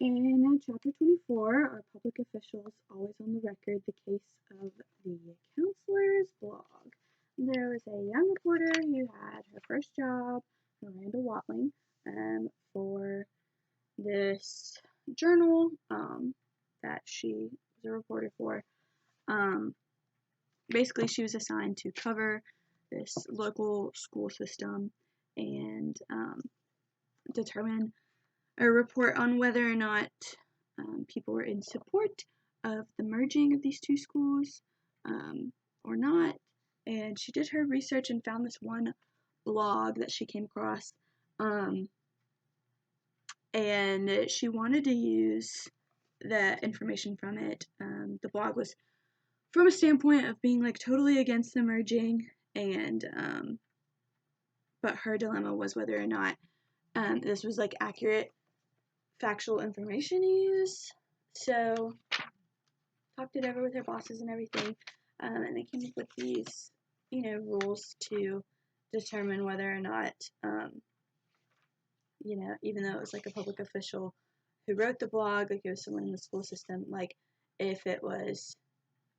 In Chapter 24, are public officials always on the record? The case of the counselor's blog. There was a young reporter who had her first job, Miranda Watling, for this journal that she was a reporter for. Basically, she was assigned to cover this local school system and determine a report on whether or not people were in support of the merging of these two schools or not. And she did her research and found this one blog that she came across, and she wanted to use the information from it. The blog was from a standpoint of being like totally against the merging, and but her dilemma was whether or not this was like accurate factual information to use. So talked it over with her bosses and everything, and they came up with these, rules to determine whether or not, even though it was like a public official who wrote the blog, like it was someone in the school system, like if it was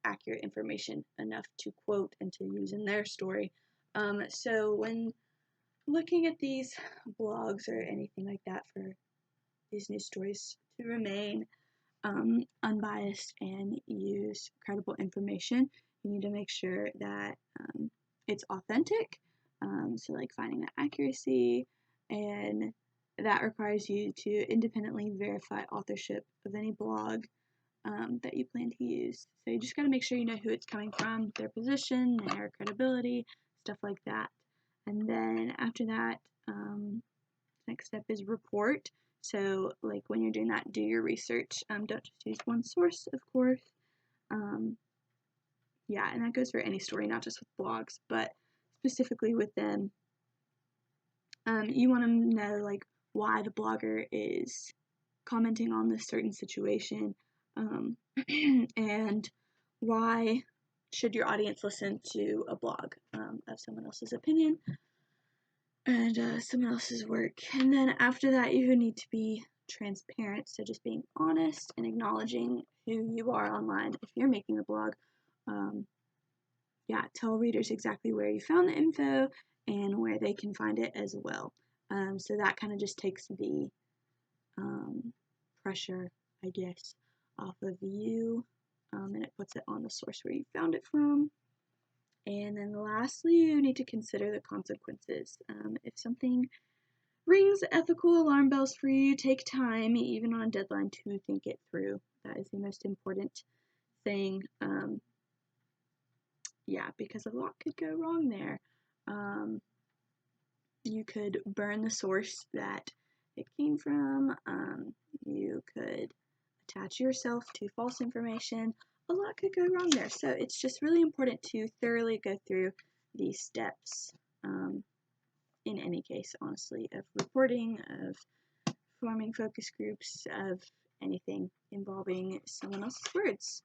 accurate information enough to quote and to use in their story. So when looking at these blogs or anything like that for these news stories to remain unbiased and use credible information, you need to make sure that it's authentic. So like finding the accuracy, and that requires you to independently verify authorship of any blog that you plan to use. So you just got to make sure you know who it's coming from, their position, their credibility, stuff like that. And then after that, next step is report. So like when you're doing that, do your research. Don't just use one source, of course. Yeah, and that goes for any story, not just with blogs, but specifically with them. You want to know like why the blogger is commenting on this certain situation, and why should your audience listen to a blog of someone else's opinion and someone else's work. And then after that, you need to be transparent, so just being honest and acknowledging who you are online if you're making a blog. Tell readers exactly where you found the info and where they can find it as well. So that kind of just takes the pressure, I guess, off of you, and it puts it on the source where you found it from. And then lastly, you need to consider the consequences. If something rings ethical alarm bells for you, take time, even on a deadline, to think it through. That is the most important thing. Because a lot could go wrong there. You could burn the source that it came from. You could attach yourself to false information. A lot could go wrong there. So it's just really important to thoroughly go through these steps in any case, honestly, of reporting, of forming focus groups, of anything involving someone else's words.